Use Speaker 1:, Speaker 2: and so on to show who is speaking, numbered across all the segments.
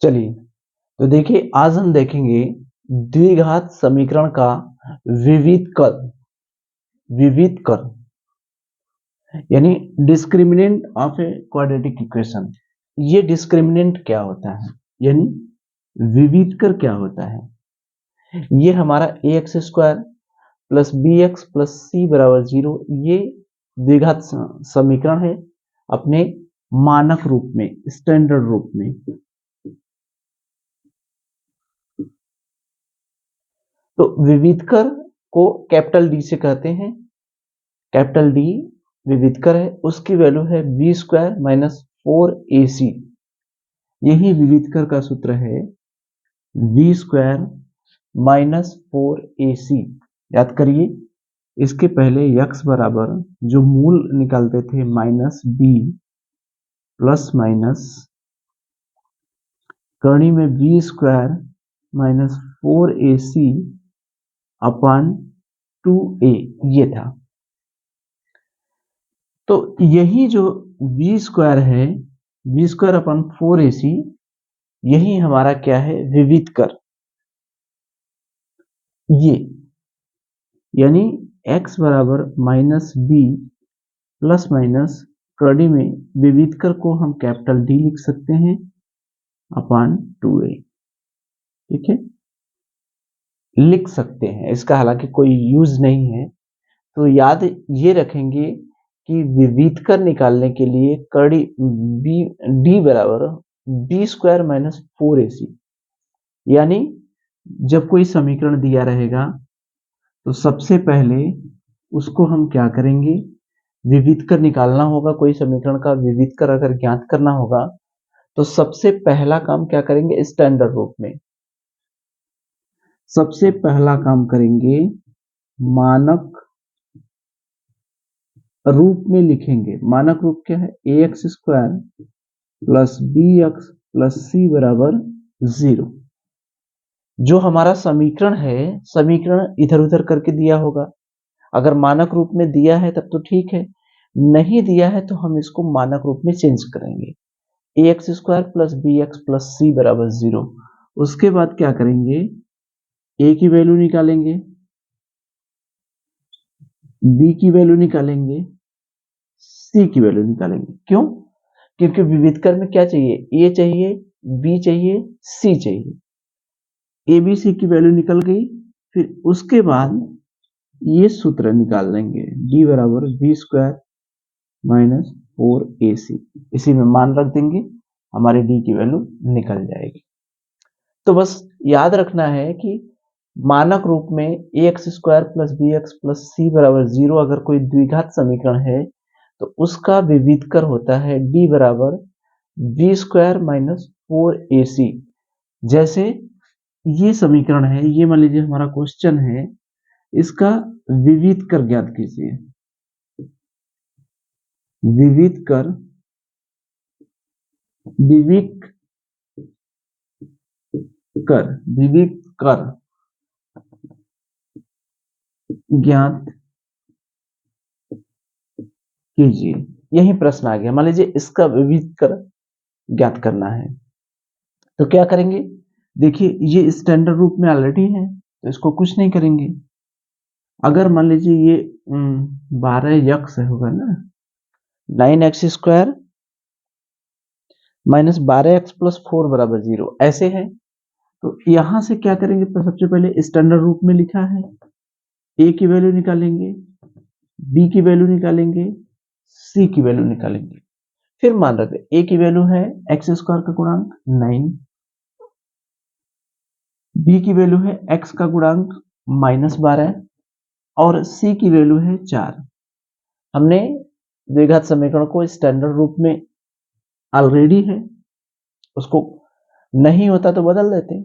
Speaker 1: चलिए, तो देखिए आज हम देखेंगे द्विघात समीकरण का विविधकरण। विविधकरण यानी discriminant of a quadratic equation. ये डिस्क्रिमिनेंट क्या होता है, यानी विविधकर क्या होता है। ये हमारा ax square plus b x plus c बराबर 0, ये द्विघात समीकरण है अपने मानक रूप में, स्टैंडर्ड रूप में। तो विविधकर को कैपिटल डी से कहते हैं। कैपिटल डी विविधकर है, उसकी वैल्यू है बी स्क्वायर माइनस 4ac। यही विविधकर का सूत्र है बी स्क्वायर माइनस 4ac। याद करिए, इसके पहले x बराबर जो मूल निकालते थे माइनस बी प्लस माइनस करनी में B square minus 4ac upon 2a, ये था। तो यही जो बी स्क्वायर है, बी स्क्वायर अपॉन 4ac, यही हमारा क्या है, विविधकर। ये यानी x बराबर माइनस बी प्लस माइनस कड़ी में विविधकर को हम कैपिटल डी लिख सकते हैं अपॉन 2a। ठीक है, लिख सकते हैं, इसका हालांकि कोई यूज नहीं है। तो याद ये रखेंगे कि विविधकर निकालने के लिए कड़ी बी डी बराबर बी स्क्वायर माइनस 4ac। यानी जब कोई समीकरण दिया रहेगा तो सबसे पहले उसको हम क्या करेंगे, विविधकर निकालना होगा। कोई समीकरण का विविधकर अगर ज्ञात करना होगा तो सबसे पहला काम क्या करेंगे, स्टैंडर्ड रूप में सबसे पहला काम करेंगे, मानक रूप में लिखेंगे। मानक रूप क्या है, a x square plus b x plus c बराबर 0। जो हमारा समीकरण है, समीकरण इधर उधर करके दिया होगा। अगर मानक रूप में दिया है तब तो ठीक है, नहीं दिया है तो हम इसको मानक रूप में चेंज करेंगे। A x square plus b x plus c बराबर 0। उसके बाद क्या करेंगे, ए की वैल्यू निकालेंगे, बी की वैल्यू निकालेंगे, सी की वैल्यू निकालेंगे। क्यों? क्योंकि विविधकर में क्या चाहिए, ए चाहिए, बी चाहिए, सी चाहिए। ए बी सी की वैल्यू निकल गई, फिर उसके बाद ये सूत्र निकाल लेंगे, डी बराबर बी स्क्वायर माइनस 4ac। इसी में मान रख देंगे, हमारे डी की वैल्यू निकल जाएगी। तो बस याद रखना है कि मानक रूप में a x square plus b x plus c बराबर 0 अगर कोई द्विघात समीकरण है तो उसका विविधकर होता है डी बराबर बी स्क्वायर माइनस 4ac। जैसे ये समीकरण है, ये मान लीजिए हमारा क्वेश्चन है, इसका विविधकर ज्ञात कीजिए। विविधकर विविधकर ज्ञात कीजिए। यही प्रश्न आ गया। मान लीजिए इसका विविधकर ज्ञात करना है तो क्या करेंगे, देखिए ये स्टैंडर्ड रूप में ऑलरेडी है तो इसको कुछ नहीं करेंगे। अगर मान लीजिए ये 12x होगा ना, 9x square minus 12x plus 4 बराबर 0 ऐसे है, तो यहां से क्या करेंगे, तो सबसे पहले स्टैंडर्ड रूप में लिखा है, ए की वैल्यू निकालेंगे, बी की वैल्यू निकालेंगे, सी की वैल्यू निकालेंगे। फिर मान रखते ए की वैल्यू है एक्स स्क्वायर का गुणांक 9, बी की वैल्यू है एक्स का गुणांक माइनस 12 और सी की वैल्यू है 4। हमने द्विघात समीकरण को स्टैंडर्ड रूप में ऑलरेडी है, उसको नहीं होता तो बदल देते।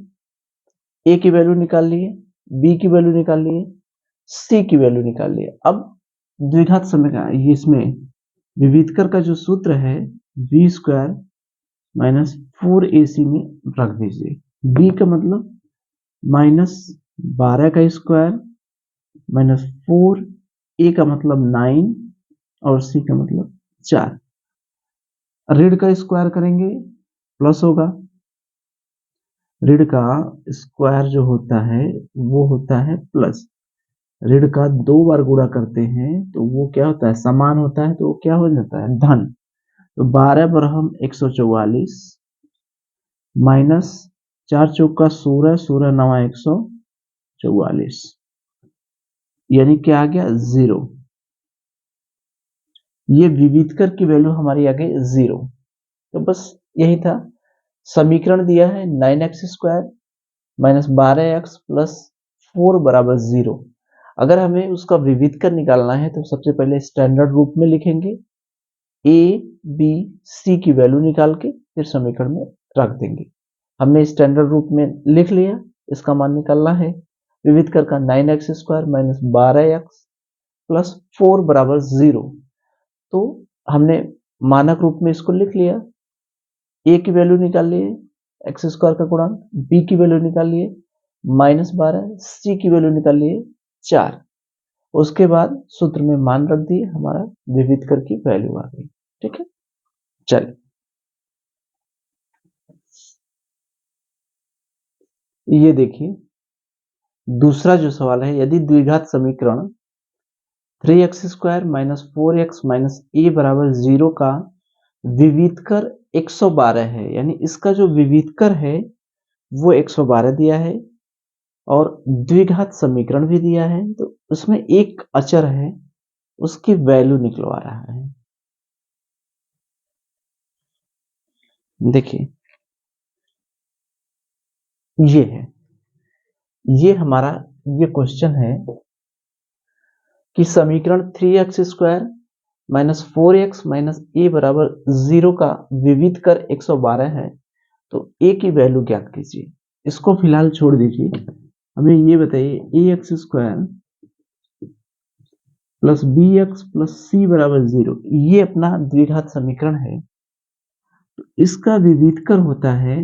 Speaker 1: ए की वैल्यू निकाल लिए, बी की वैल्यू निकाल लिए, सी की वैल्यू निकाल लिए। अब द्विघात समीकरण इसमें विविधकर का जो सूत्र है बी स्क्वायर माइनस 4ac में रख दीजिए। बी का मतलब माइनस 12 का स्क्वायर माइनस 4, ए का मतलब 9 और सी का मतलब 4। ऋण का स्क्वायर करेंगे प्लस होगा, ऋण का स्क्वायर जो होता है वो होता है प्लस, ऋण का 2 बार गुणा करते हैं तो वो क्या होता है, समान होता है, तो वो क्या हो जाता है, धन। तो 12 बरहम 144 माइनस 4 चौका 16, 16 नवा 144, यानी क्या आ गया, 0। ये विविधकर की वैल्यू हमारी आ गई 0। तो बस यही था। समीकरण दिया है 9x² माइनस 12x प्लस 4 बराबर 0। अगर हमें उसका विविधकर निकालना है तो सबसे पहले स्टैंडर्ड रूप में लिखेंगे, a b c की वैल्यू निकाल के फिर समीकरण में रख देंगे। हमने स्टैंडर्ड रूप में लिख लिया, इसका मान निकालना है। विविधकर का 9x² माइनस 12x प्लस 4 बराबर 0। तो हमने मानक रूप में इसको लिख लिया। a की वैल्यू निकाल लिए, x² का गुणांक, b की वैल्यू निकाल लिए -12, c की वैल्यू निकाल लिए 4। उसके बाद सूत्र में मान रख दिए, हमारा विविधकर की वैल्यू आ गई। ठीक है, चलिए ये देखिए दूसरा जो सवाल है, यदि द्विघात समीकरण 3x² minus 4x minus a बराबर 0 का विविधकर 112 है, यानी इसका जो विविधकर है वो 112 दिया है और द्विघात समीकरण भी दिया है, तो उसमें एक अचर है उसकी वैल्यू निकलवा रहा है। देखिए ये है, ये हमारा ये क्वेश्चन है कि समीकरण 3x² minus 4x minus a बराबर 0 का विविधकर 112 है, तो a की वैल्यू ज्ञात कीजिए। इसको फिलहाल छोड़ दीजिए, हमें ये बताइए ax² plus bx plus c बराबर 0, ये अपना द्विघात समीकरण है। तो इसका विविधकर होता है,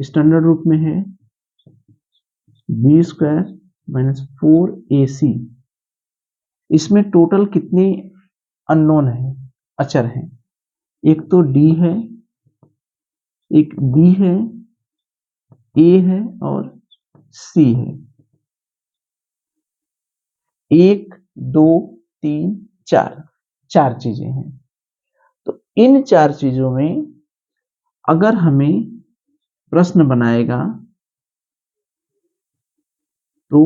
Speaker 1: स्टैंडर्ड रूप में है b² माइनस 4ac। इसमें टोटल कितने अननोन है, अचर है, एक तो d है, एक b है, a है और c है। 1 2 3 4, 4 चीजें हैं। तो इन 4 चीजों में अगर हमें प्रश्न बनाएगा तो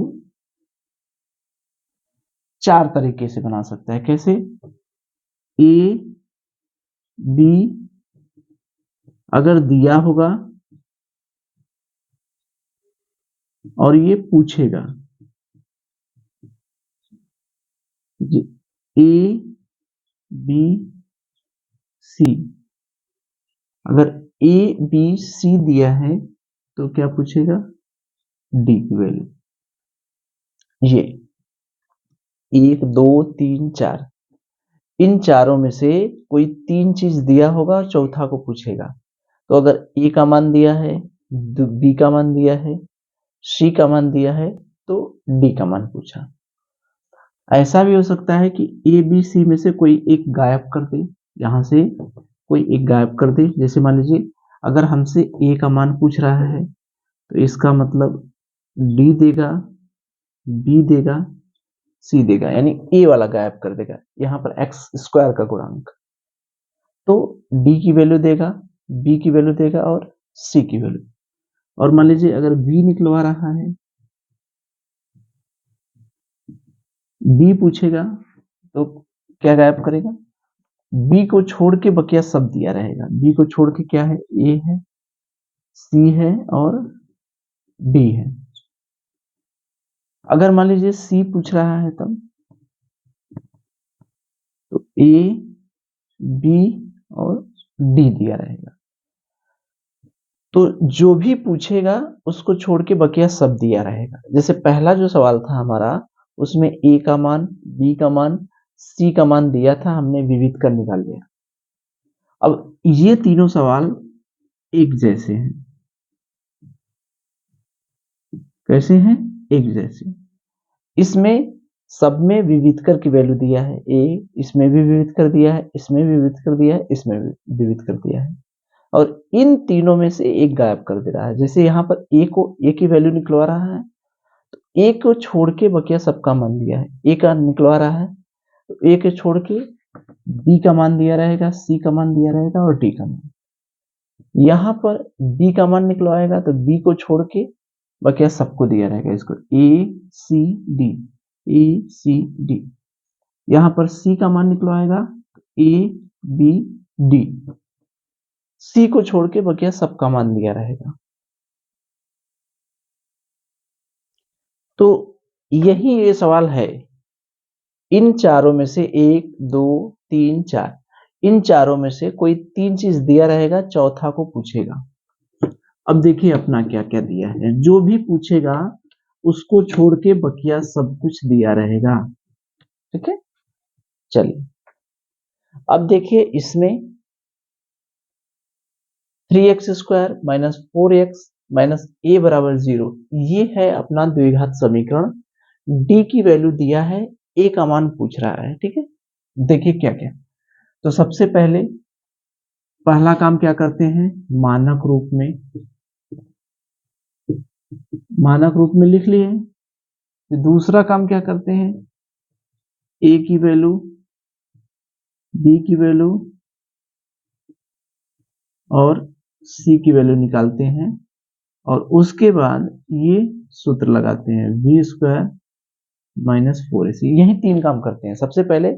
Speaker 1: 4 तरीके से बना सकता है। कैसे, a b अगर दिया होगा और ये पूछेगा, a b c, अगर a b c दिया है तो क्या पूछेगा, d की वैल्यू। ये 1 2 3 4, इन चारों में से कोई 3 चीज दिया होगा और चौथा को पूछेगा। तो अगर a का मान दिया है, b का मान दिया है, c का मान दिया है, तो d का मान पूछा। ऐसा भी हो सकता है कि a b c में से कोई एक गायब कर दे, यहां से कोई एक गायब कर दे। जैसे मान लीजिए अगर हमसे a का मान पूछ रहा है तो इसका मतलब d देगा, b देगा, c देगा, यानी a वाला गायब कर देगा, यहाँ पर x² का गुणांक। तो d की वैल्यू देगा, b की वैल्यू देगा और c की वैल्यू। और मान लीजिए अगर b निकलवा रहा है, b पूछेगा तो क्या गायब करेगा, b को छोड़ के बकिया सब दिया रहेगा। b को छोड़ के क्या है, a है, c है और d है। अगर मान लीजिए c पूछ रहा है तब तो a b और d दिया रहेगा। तो जो भी पूछेगा उसको छोड़ के बकिया सब दिया रहेगा। जैसे पहला जो सवाल था हमारा, उसमें a का मान, b का मान, c का मान दिया था, हमने विविधकर निकाल लिया। अब ये तीनों सवाल एक जैसे हैं। कैसे हैं, एक जैसे। इसमें सब में विविधकर की वैल्यू दिया है, a इसमें भी विविधकर दिया है, इसमें भी विविधकर दिया है, इसमें भी विविधकर दिया है। और इन तीनों में से एक गायब कर दे रहा है। जैसे यहाँ पर ए की वैल्यू निकलवा रहा है, तो ए को छोड़ के बकिया सबका मान दिया है, ए का निकलवा रहा है, तो ए के छोड़ के बी का मान दिया रहेगा, सी का मान दिया रहेगा और डी का मान। यहाँ पर बी का मान निकलवाएगा तो बी को छोड़ के बकिया सबको दिया रहेगा, इसको ए सी डी। यहाँ पर सी का मान निकलवाएगा ए बी डी, सी को छोड़ के बकिया सबका मान दिया रहेगा। तो यही ये सवाल है, इन चारों में से 1 2 3 4, इन चारों में से कोई 3 चीज दिया रहेगा, चौथा को पूछेगा। अब देखिए अपना क्या क्या दिया है, जो भी पूछेगा उसको छोड़ के बकिया सब कुछ दिया रहेगा। ठीक है, चलिए अब देखिए इसमें 3x² minus 4x minus a बराबर 0, ये है अपना द्विघात समीकरण। d की वैल्यू दिया है, a का मान पूछ रहा है। ठीक है, देखिए क्या क्या। तो सबसे पहले पहला काम क्या करते हैं, मानक रूप में लिख लिए। दूसरा काम क्या करते हैं, a की वैल्यू b की वैल्यू और c की वैल्यू निकालते हैं, और उसके बाद ये सूत्र लगाते हैं v² माइनस 4ac। यही 3 काम करते हैं। सबसे पहले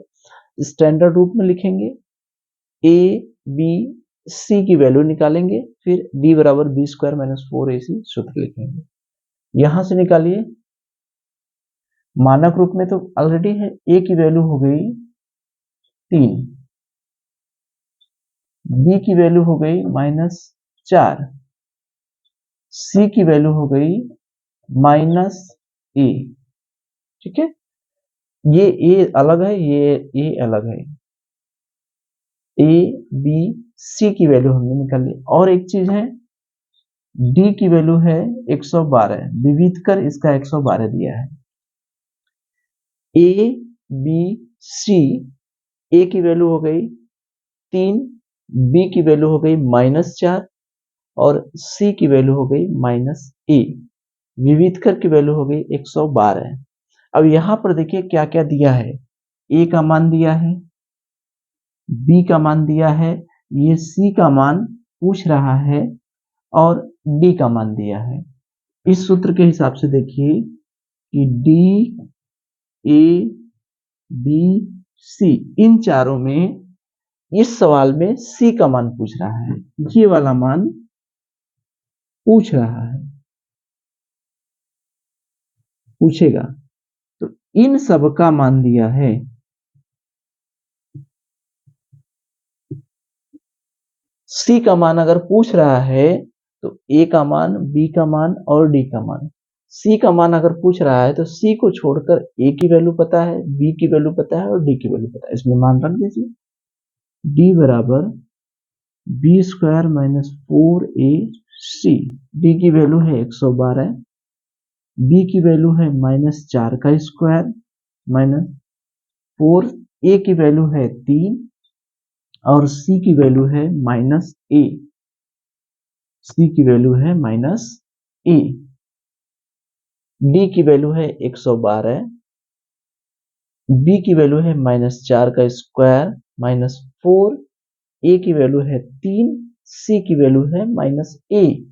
Speaker 1: स्टैंडर्ड रूप में लिखेंगे, a b c की वैल्यू निकालेंगे, फिर d बराबर b² माइनस 4ac सूत्र लिखेंगे। यहां से निकालिए, मानक रूप में तो ऑलरेडी है, a की वैल्यू हो गई 3, b की वैल्यू हो गई -4, c की वैल्यू हो गई -a। ठीक है, ये a अलग है, ये a अलग है, a b c की वैल्यू हमने निकाल ली। और एक चीज है, d की वैल्यू है 112, विविध कर इसका 112 दिया है। a b c, a की वैल्यू हो गई 3, b की वैल्यू हो गई -4 और c की वैल्यू हो गई -a, विविध कर की वैल्यू हो गई 112। अब यहां पर देखिए क्या क्या दिया है, a का मान दिया है, b का मान दिया है, ये c का मान पूछ रहा है और d का मान दिया है। इस सूत्र के हिसाब से देखिए कि d a b c, इन चारों में इस सवाल में c का मान पूछ रहा है, ये वाला मान पूछ रहा है, पूछेगा। तो इन सब का मान दिया है, c का मान अगर पूछ रहा है तो a का मान, b का मान और d का मान। c का मान अगर पूछ रहा है तो c को छोड़कर a की वैल्यू पता है, b की वैल्यू पता है और d की वैल्यू पता है, इसमें मान रख दीजिए। d बराबर b² माइनस 4ac, d की वैल्यू है 112, b की वैल्यू है -4 का स्क्वायर माइनस 4, a की वैल्यू है 3 और c की वैल्यू है -a, c की वैल्यू है -a, d की वैल्यू है 112, b की वैल्यू है -4 का स्क्वायर माइनस 4, a की वैल्यू है 3, c की वैल्यू है -a,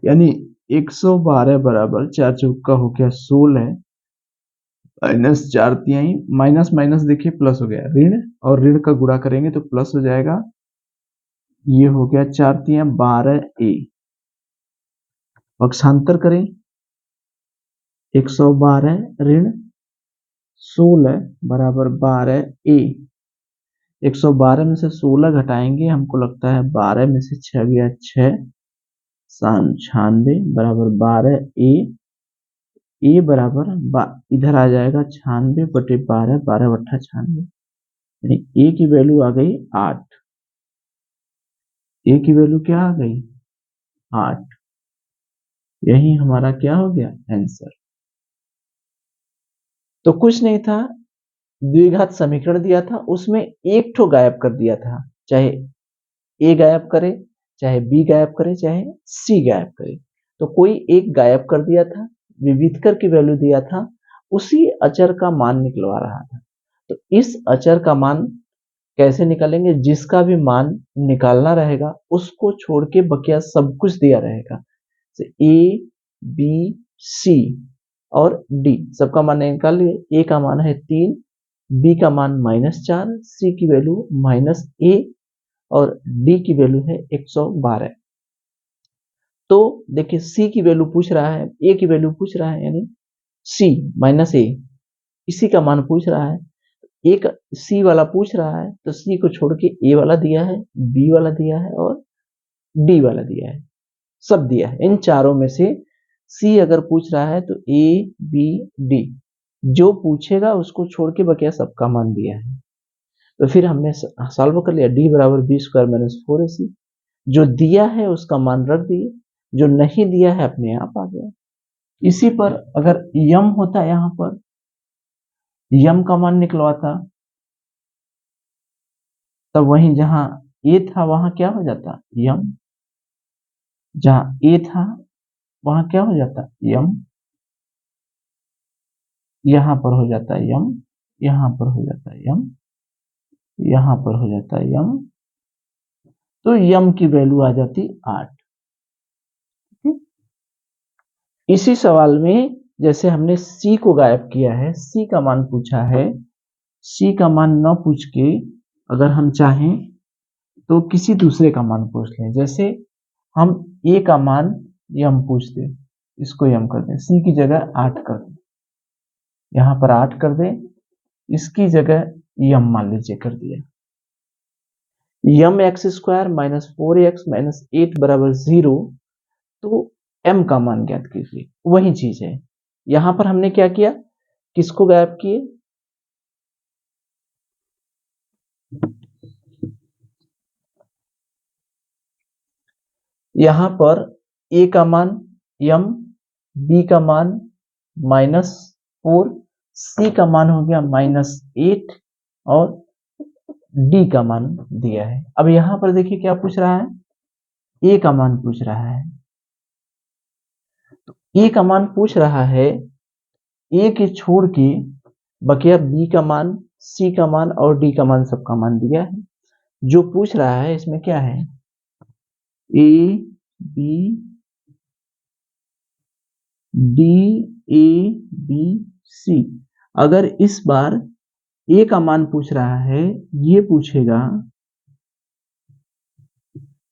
Speaker 1: यानी 112 बराबर 4 चौका हो गया 16, -4 तिहाई, माइनस माइनस देखिए प्लस हो गया, ऋण और ऋण का गुणा करेंगे तो प्लस हो जाएगा, ये हो गया 4 तिहाई 12a। पक्षांतर करें, 112 ऋण 16 बराबर 12a। 112 में से 16 घटाएंगे, हमको लगता है 12 में से 6 गया 6, 96 बराबर 12a। a बराबर इधर आ जाएगा 96 बटे 12, 12 बट्ठा 96, यानी a की वैल्यू आ गई 8। a की वैल्यू क्या आ गई 8, यही हमारा क्या हो गया आंसर। तो कुछ नहीं था, द्विघात समीकरण दिया था, उसमें एक ठो गायब कर दिया था, चाहे a गायब करे चाहे बी गायब करे चाहे सी गायब करे, तो कोई एक गायब कर दिया था, विविधकर की वैल्यू दिया था, उसी अचर का मान निकलवा रहा था। तो इस अचर का मान कैसे निकालेंगे? जिसका भी मान निकालना रहेगा उसको छोड़ के बकिया सब कुछ दिया रहेगा। ए बी सी और डी सबका मान निकाल लिए। ए का मान है 3, बी का मान -4, सी की वैल्यू -a और डी की वैल्यू है 112। तो देखिए सी की वैल्यू पूछ रहा है, ए की वैल्यू पूछ रहा है, यानी सी -a, इसी का मान पूछ रहा है। एक सी वाला पूछ रहा है तो सी को छोड़ के ए वाला दिया है, बी वाला दिया है और डी वाला दिया है, सब दिया है। इन चारों में से सी अगर पूछ रहा है तो ए बी डी जो पूछेगा उसको छोड़ के बकिया सबका मान दिया है। तो फिर हमने सॉल्व कर लिया, डी बराबर बी स्क्वायर माइनस 4ac। जो दिया है उसका मान रख दिए, जो नहीं दिया है अपने आप आ गया। इसी पर अगर यम होता, यहां पर यम का मान निकलवाता, तब वहीं जहां ए था वहां क्या हो जाता? यम। जहां ए था वहां क्या हो जाता? यम। यहां पर हो जाता यम, यहां पर हो जाता यम, यहां पर हो जाता यम। तो यम की वैल्यू आ जाती 8। इसी सवाल में जैसे हमने सी को गायब किया है, सी का मान पूछा है, सी का मान न पूछ के अगर हम चाहें तो किसी दूसरे का मान पूछ लें। जैसे हम ए का मान यम पूछ दे, इसको यम कर दें, सी की जगह 8 कर दें, यहां पर 8 कर दें, इसकी जगह यम मान लीजिए कर दिया। यम x square minus 4x minus 8 बराबर 0। तो m का मान ज्ञात कीजिए, वही चीज है। यहां पर हमने क्या किया, किसको गायब किए? यहां पर a का मान m, b का मान -4, c का मान हो गया -8 और d का मान दिया है। अब यहां पर देखिए क्या पूछ रहा है, a का मान पूछ रहा है। तो a का मान पूछ रहा है, a के छोड़ के बकिया b का मान, c का मान और d का मान सबका मान दिया है। जो पूछ रहा है इसमें क्या है, a b d a b c। अगर इस बार a का मान पूछ रहा है, ये पूछेगा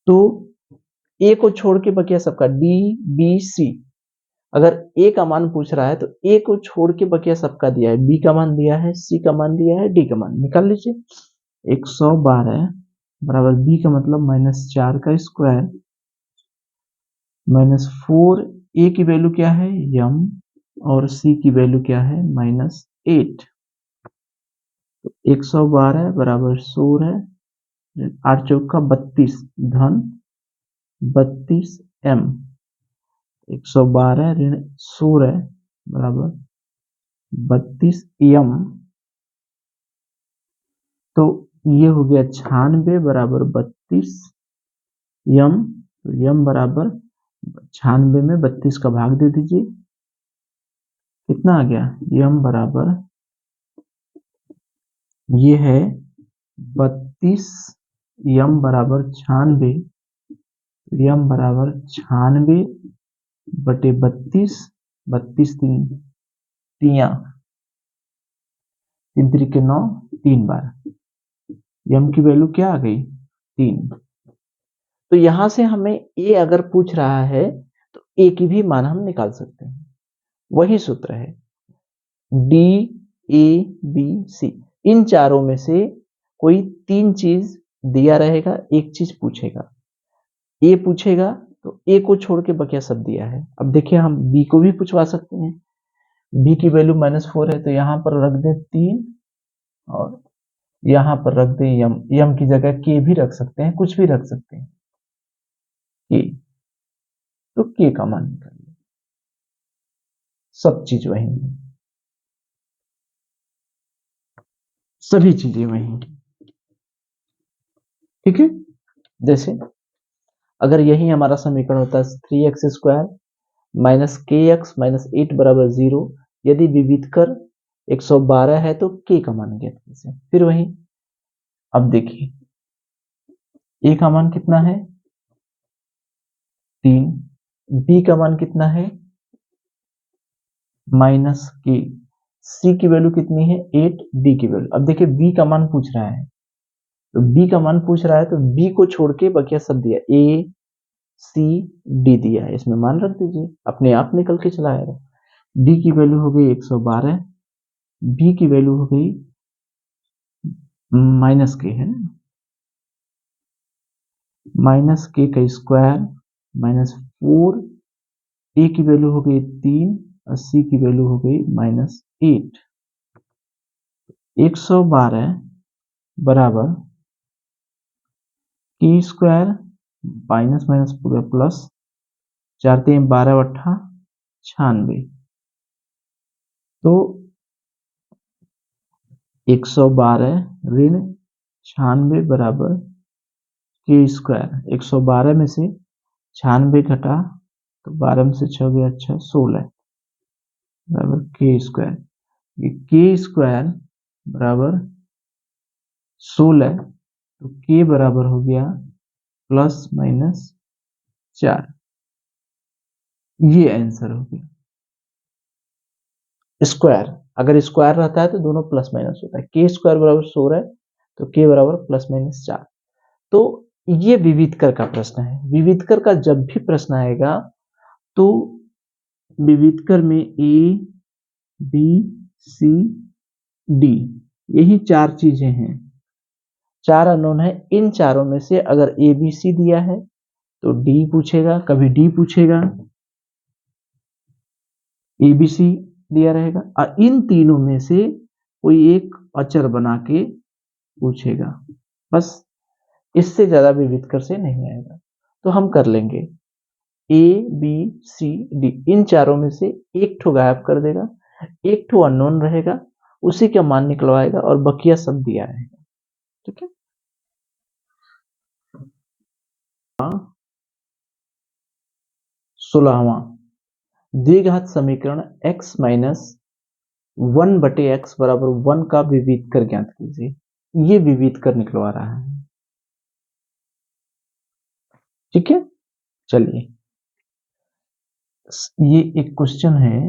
Speaker 1: तो a को छोड़ के बकिया सबका d b c। अगर a का मान पूछ रहा है तो a को छोड़ के बकिया सबका दिया है, b का मान दिया है, c का मान दिया है, d का मान निकाल लीजिए। 112 बराबर b का मतलब -4 का स्क्वायर -4, a की वैल्यू क्या है m और c की वैल्यू क्या है -8। तो 112 बराबर 16, 8 चौका 32 धन 32 m। 112 ऋण 16 बराबर 32 m। तो ये हो गया 96 बराबर 32 m। तो m बराबर 96 में 32 का भाग दे दीजिए, कितना आ गया? m बराबर ये है 32, m बराबर 96, m बराबर 96 बटे 32, 32 तिया 3 3 9, 3 बार m की वैल्यू क्या आ गई? 3। तो यहां से हमें a अगर पूछ रहा है तो a की भी मान हम निकाल सकते हैं। वही सूत्र है, d a b c, इन चारों में से कोई 3 चीज दिया रहेगा, एक चीज पूछेगा। a पूछेगा तो a को छोड़ के बकिया सब दिया है। अब देखिए हम b को भी पूछवा सकते हैं, b की वैल्यू -4 है तो यहां पर रख दे 3 और यहां पर रख दे यम, यम की जगह के भी रख सकते हैं, कुछ भी रख सकते हैं के। तो के का मान निकालिए, सब चीज वही है, सभी चीजें वही। ठीक है। जैसे अगर यही हमारा समीकरण होता है 3x² माइनस kx माइनस 8 बराबर 0, यदि विविध कर 112 है तो k का मान ज्ञात कीजिए। फिर वही, अब देखिए a का मान कितना है 3, b का मान कितना है माइनस k, c की वैल्यू कितनी है 8, d की वैल्यू, अब देखिए b का मान पूछ रहा है, तो b का मान पूछ रहा है तो b को छोड़ के बाकी सब दिया, a c d दिया है, इसमें मान रख दीजिए, अपने आप निकल के चला आएगा। d की वैल्यू हो गई 112, b की वैल्यू हो गई माइनस के, है ना, माइनस के का स्क्वायर माइनस 4, a की वैल्यू हो गई 3 और c की वैल्यू हो गई माइनस 8। 112 बराबर के स्क्वायर माइनस माइनस पूरा प्लस 4 3 12 8 96, तो 112 ऋण 96 बराबर के स्क्वायर, 112 में से 96 घटा तो 12 में से 6 गया, अच्छा 16 बराबर के स्क्वायर, ये के स्क्वायर बराबर 16, तो के बराबर हो गया प्लस माइनस 4, ये आंसर हो गया। स्क्वायर, अगर स्क्वायर रहता है तो दोनों प्लस माइनस होता है, के स्क्वायर बराबर 16 तो के बराबर प्लस माइनस 4। तो ये विविधकर का प्रश्न है। विविधकर का जब भी प्रश्न आएगा तो विविधकर में ए बी सी डी, यही 4 चीजें हैं, 4 अननोन है, इन चारों में से अगर ए बी सी दिया है तो डी पूछेगा, कभी डी पूछेगा, ए बी सी दिया रहेगा, और इन तीनों में से कोई एक अचर बना के पूछेगा, बस, इससे ज्यादा विविधकर से नहीं आएगा। तो हम कर लेंगे ए बी सी डी, इन चारों में से एक ठो गायब कर देगा, एक ठो अननोन रहेगा, उसी का मान निकलवाएगा और बकिया सब दिया रहेगा। ठीक है, 16वां द्विघात समीकरण x माइनस 1 बटे एक्स बराबर 1 का विविधकर ज्ञात कीजिए। ये विविधकर निकलवा रहा है। ठीक है, चलिए ये एक क्वेश्चन है,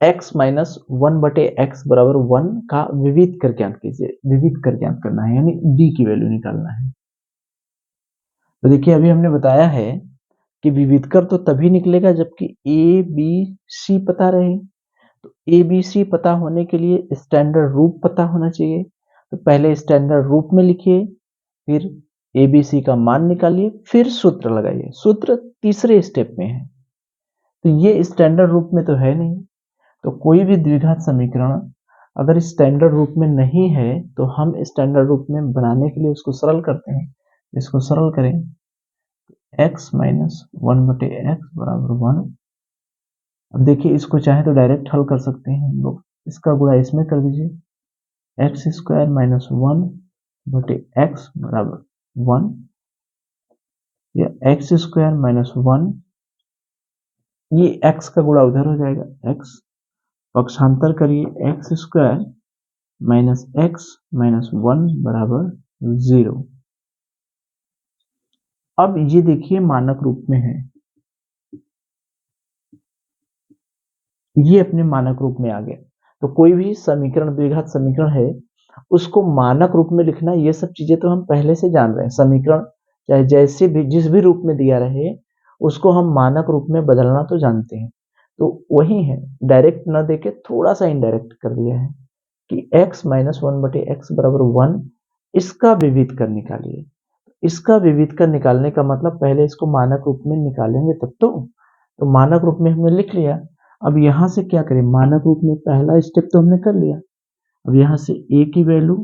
Speaker 1: x माइनस 1 बटे एक्स बराबर 1 का विविधकर ज्ञात कीजिए। विविधकर ज्ञात करना है यानी d की वैल्यू निकालना है। तो देखिए अभी हमने बताया है कि विविधकर तो तभी निकलेगा जबकि ए बी सी पता रहे। तो ए बी सी पता होने के लिए स्टैंडर्ड रूप पता होना चाहिए, तो पहले स्टैंडर्ड रूप में लिखिए, फिर ए बी सी का मान निकालिए, फिर सूत्र लगाइए। सूत्र तीसरे स्टेप में है, तो ये स्टैंडर्ड रूप में तो है नहीं, तो कोई भी द्विघात समीकरण अगर स्टैंडर्ड रूप में नहीं है तो हम स्टैंडर्ड रूप में बनाने के लिए उसको सरल करते हैं। इसको सरल करें, x माइनस 1 बटे एक्स बराबर 1। अब देखिए इसको चाहे तो डायरेक्ट हल कर सकते हैं हम लोग, इसका गुणा इसमें कर दीजिए, एक्स स्क्वायर माइनस 1 बटे एक्स बराबर 1, या एक्स स्क्वायर माइनस 1, ये x का गुणा उधर हो जाएगा, x पक्षांतर करिए, x square minus x minus 1 बराबर 0। अब ये देखिए मानक रूप में है, ये अपने मानक रूप में आ गया। तो कोई भी समीकरण द्विघात समीकरण है उसको मानक रूप में लिखना, ये सब चीजें तो हम पहले से जान रहे हैं। समीकरण चाहे जैसे भी जिस भी रूप में दिया रहे उसको हम मानक रूप में बदलना तो जानते हैं। तो वही है, डायरेक्ट न देके थोड़ा सा इनडायरेक्ट कर दिया है कि x माइनस 1 बटे एक्स बराबर 1, इसका विविधकर निकालिए। इसका विविधकर निकालने का मतलब पहले इसको मानक रूप में निकालेंगे तब तो मानक रूप में हमने लिख लिया। अब यहां से क्या करें, मानक रूप में पहला स्टेप तो हमने कर लिया, अब यहां से a की वैल्यू,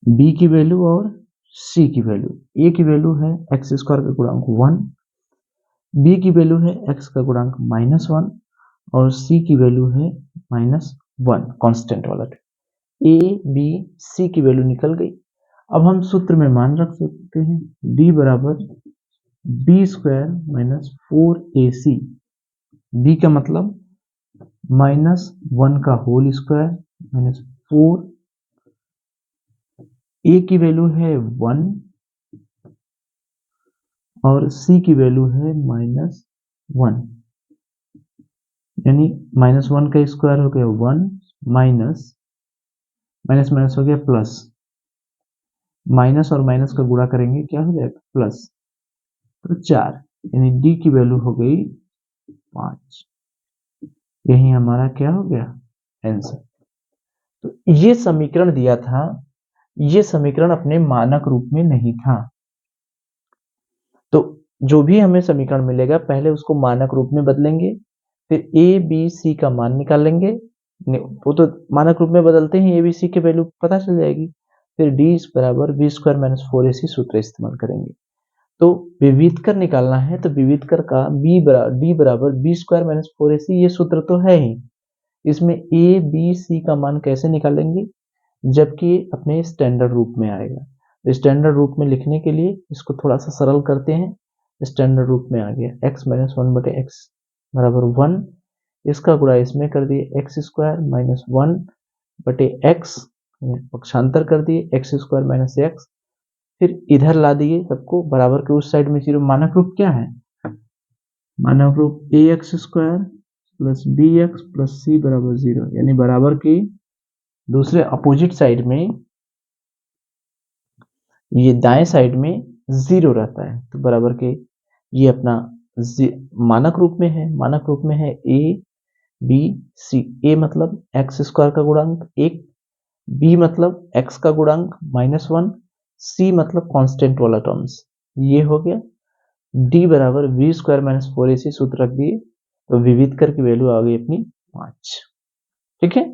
Speaker 1: b की वैल्यू और c की वैल्यू। a की वैल्यू है एक्स स्क्वायर का गुणांक 1, b की वैल्यू है x का गुणांक माइनस 1 और c की वैल्यू है माइनस 1, कांस्टेंट वाला। a b c की वैल्यू निकल गई। अब हम सूत्र में मान रख सकते हैं d बराबर B square minus 4ac। b का मतलब -1 का होल स्क्वायर माइनस 4, a की वैल्यू है 1 और c की वैल्यू है -1, यानी -1 का स्क्वायर हो गया 1 माइनस माइनस माइनस हो गया प्लस, माइनस और माइनस का गुणा करेंगे क्या हो जाएगा प्लस, तो 4, यानी d की वैल्यू हो गई 5। यही हमारा क्या हो गया आंसर। तो ये समीकरण दिया था, ये समीकरण अपने मानक रूप में नहीं था। तो जो भी हमें समीकरण मिलेगा पहले उसको मानक रूप में बदलेंगे, फिर a b c का मान निकाल लेंगे, वो तो मानक रूप में बदलते ही a b c की वैल्यू पता चल जाएगी। फिर d बराबर बी स्क्वायर माइनस 4ac सूत्र इस्तेमाल करेंगे। तो विविधकर निकालना है तो विविधकर का d बराबर बी स्क्वायर माइनस 4ac, ये सूत्र तो है ही। इसमें a b c का मान कैसे निकालेंगे, जबकि अपने स्टैंडर्ड रूप में आएगा। तो स्टैंडर्ड रूप में लिखने के लिए इसको थोड़ा सा सरल करते हैं। स्टैंडर्ड रूप में आ गया x माइनस 1 बटे एक्स बराबर 1, इसका गुणा इसमें कर दिए एक्स स्क्वायर माइनस 1 बटे एक्स, पक्षांतर कर दिए एक्स स्क्वायर माइनस एक्स, फिर इधर ला दिए सबको बराबर के उस साइड में 0। मानक रूप क्या है, मानक रूप a x square plus b x plus c बराबर 0, यानी बराबर की दूसरे अपोजिट साइड में ये दाएं साइड में 0 रहता है, तो बराबर के ये अपना मानक रूप में है। मानक रूप में है ए बी सी। ए मतलब एक्स स्क्वायर का गुणांक 1, बी मतलब एक्स का गुणांक -1, सी मतलब कांस्टेंट वाला टर्म्स। ये हो गया। डी बराबर बी स्क्वायर माइनस 4ac सूत्र रख दिए, तो विविधकर की वैल्यू आ गई अपनी 5। ठीक है।